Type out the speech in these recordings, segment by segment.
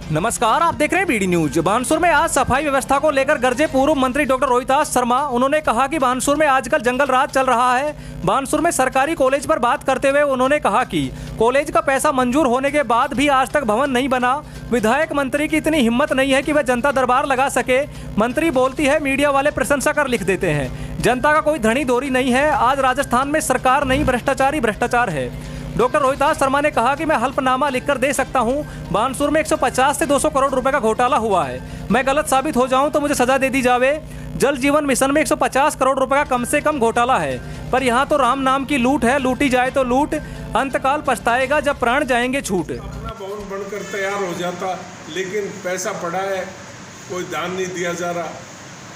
नमस्कार, आप देख रहे हैं बीडी न्यूज। बानसूर में आज सफाई व्यवस्था को लेकर गरजे पूर्व मंत्री डॉक्टर रोहितास शर्मा। उन्होंने कहा कि बानसूर में आजकल जंगल राज चल रहा है। बानसूर में सरकारी कॉलेज पर बात करते हुए उन्होंने कहा कि कॉलेज का पैसा मंजूर होने के बाद भी आज तक भवन नहीं बना। विधायक मंत्री की इतनी हिम्मत नहीं है कि वह जनता दरबार लगा सके। मंत्री बोलती है, मीडिया वाले प्रशंसा कर लिख देते हैं। जनता का कोई धनी दोरी नहीं है। आज राजस्थान में सरकार नहीं, भ्रष्टाचारी भ्रष्टाचार है। डॉक्टर रोहितास शर्मा ने कहा कि मैं हल्फनामा लिखकर दे सकता हूं। बानसूर में 150 से 200 करोड़ रुपए का घोटाला हुआ है। मैं गलत साबित हो जाऊं तो मुझे सजा दे दी जावे। जल जीवन मिशन में 150 करोड़ रुपए का कम से कम घोटाला है, पर यहां तो राम नाम की लूट है। लूटी जाए तो लूट, अंतकाल पछताएगा जब प्राण जाएंगे छूट। अपना भवन बनकर तैयार हो जाता, लेकिन पैसा पड़ा है, कोई दान नहीं दिया जा रहा,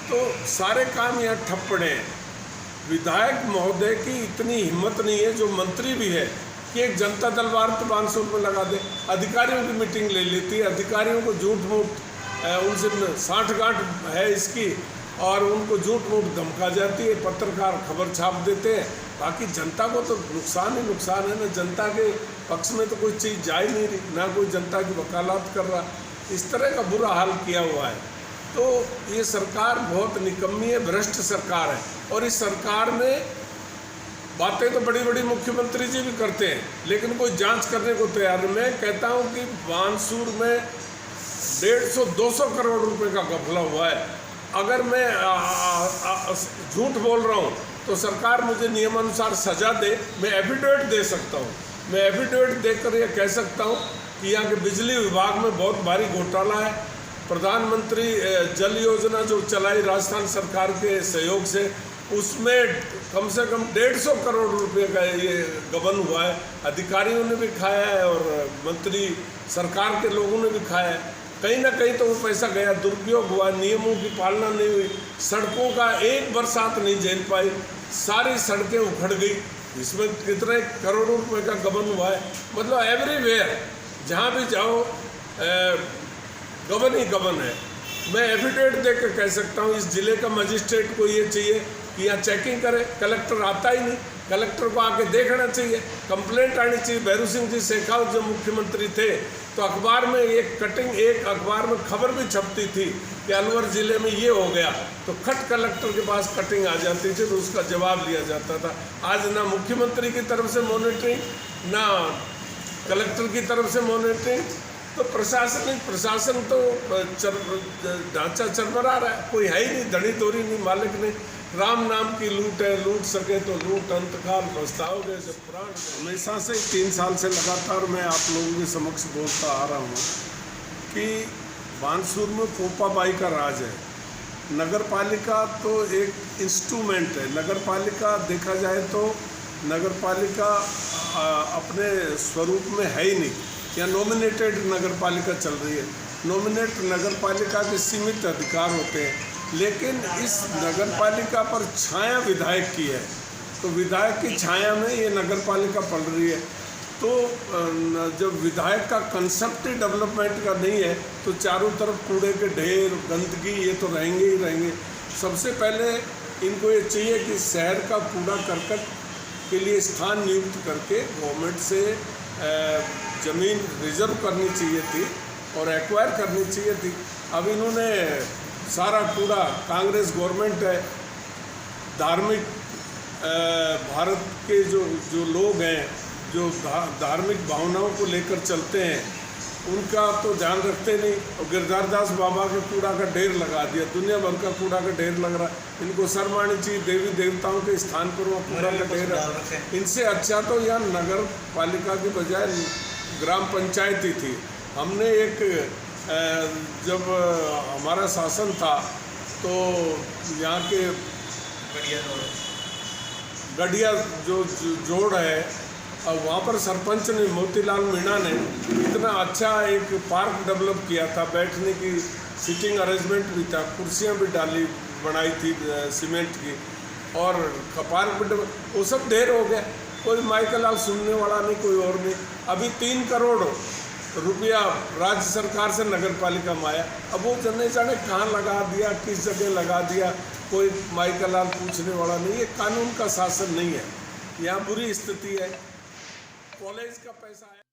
तो सारे काम यहाँ ठप पड़े हैं। विधायक महोदय की इतनी हिम्मत नहीं है, जो मंत्री भी है, कि एक जनता दरबार तो बानसूर में लगा दे। अधिकारियों की मीटिंग ले लेती है, अधिकारियों को झूठ मूठ उनसे साठगांठ है इसकी, और उनको झूठ मूठ धमका जाती है। पत्रकार खबर छाप देते हैं, बाकी जनता को तो नुकसान ही नुकसान है ना। जनता के पक्ष में तो कोई चीज़ जा ही नहीं रही, ना कोई जनता की वकालत कर रहा। इस तरह का बुरा हाल किया हुआ है। तो ये सरकार बहुत निकम्मी है, भ्रष्ट सरकार है। और इस सरकार में बातें तो बड़ी बड़ी मुख्यमंत्री जी भी करते हैं, लेकिन कोई जांच करने को तैयार नहीं। मैं कहता हूं कि बानसूर में 150-200 करोड़ रुपए का घपला हुआ है। अगर मैं झूठ बोल रहा हूं तो सरकार मुझे नियमानुसार सजा दे। मैं एफिडेविट दे सकता हूं। मैं एफिडेविट देकर यह कह सकता हूं कि यहाँ के बिजली विभाग में बहुत भारी घोटाला है। प्रधानमंत्री जल योजना जो चलाई राजस्थान सरकार के सहयोग से, उसमें कम से कम 150 करोड़ रुपए का ये गबन हुआ है। अधिकारियों ने भी खाया है और मंत्री सरकार के लोगों ने भी खाया है। कहीं ना कहीं तो वो पैसा गया, दुरुपयोग हुआ, नियमों की पालना नहीं हुई, सड़कों का एक बरसात नहीं झेल पाई, सारी सड़कें उखड़ गई। इसमें कितने करोड़ों रुपए का गबन हुआ है। मतलब एवरीवेयर जहाँ भी जाओ गबन ही गबन है। मैं एफिडेविट दे कर कह सकता हूँ, इस जिले का मजिस्ट्रेट को ये चाहिए कि यहाँ चेकिंग करे। कलेक्टर आता ही नहीं, कलेक्टर को आके देखना चाहिए, कंप्लेंट आनी चाहिए। भैरू सिंह जी शेखावत जब मुख्यमंत्री थे तो अखबार में एक अखबार में खबर भी छपती थी कि अलवर जिले में ये हो गया, तो खट कलेक्टर के पास कटिंग आ जाती थी, तो उसका जवाब लिया जाता था। आज ना मुख्यमंत्री की तरफ से मॉनिटरिंग, ना कलेक्टर की तरफ से मॉनिटरिंग। तो प्रशासन तो ढांचा चरमरा रहा है, कोई है ही नहीं, धनी दोरी नहीं, मालिक नहीं। राम नाम की लूट है, लूट सके तो लूट, अंतकाल पछताओगे जब प्राण। हमेशा से 3 साल से लगातार मैं आप लोगों के समक्ष बोलता आ रहा हूँ कि बानसूर में पोपाबाई का राज है। नगर पालिका तो एक इंस्ट्रूमेंट है। नगर पालिका देखा जाए तो नगर पालिका अपने स्वरूप में है ही नहीं। या नॉमिनेटेड नगर पालिका चल रही है। नॉमिनेट नगर पालिका के सीमित अधिकार होते हैं, लेकिन इस नगर पालिका पर छाया विधायक की है। तो विधायक की छाया में ये नगर पालिका पड़ रही है। तो जब विधायक का कंसेप्ट ही डेवलपमेंट का नहीं है, तो चारों तरफ कूड़े के ढेर, गंदगी, ये तो रहेंगे ही रहेंगे। सबसे पहले इनको ये चाहिए कि शहर का कूड़ा करकट के लिए स्थान नियुक्त करके गवर्नमेंट से ज़मीन रिजर्व करनी चाहिए थी और एक्वायर करनी चाहिए थी। अब इन्होंने सारा कूड़ा, कांग्रेस गवर्नमेंट है, धार्मिक भारत के जो लोग हैं, जो धार्मिक भावनाओं को लेकर चलते हैं, उनका तो ध्यान रखते नहीं। और गिरधारदास बाबा के कूड़ा का ढेर लगा दिया, दुनिया भर का कूड़ा का ढेर लग रहा है। इनको शर्म आनी चाहिए, देवी देवताओं के स्थान पर वो कूड़ा का ढेर है। इनसे अच्छा तो यहाँ नगर पालिका की बजाय ग्राम पंचायत ही थी। हमने एक जब हमारा शासन था तो यहाँ के गढ़िया जो जोड़ है, और वहाँ पर सरपंच ने, मोतीलाल मीणा ने, इतना अच्छा एक पार्क डेवलप किया था। बैठने की सिटिंग अरेंजमेंट भी था, कुर्सियाँ भी डाली बनाई थी सीमेंट की, और पार्क भी, वो सब ढेर हो गया। कोई माइकल सुनने वाला नहीं, कोई और नहीं। अभी 3 करोड़ रुपया राज्य सरकार से नगर पालिका में आया। अब वो जाने कहाँ लगा दिया, किस जगह लगा दिया, कोई माइकल पूछने वाला नहीं। ये कानून का शासन नहीं है, यहाँ बुरी स्थिति है। कॉलेज का पैसा है।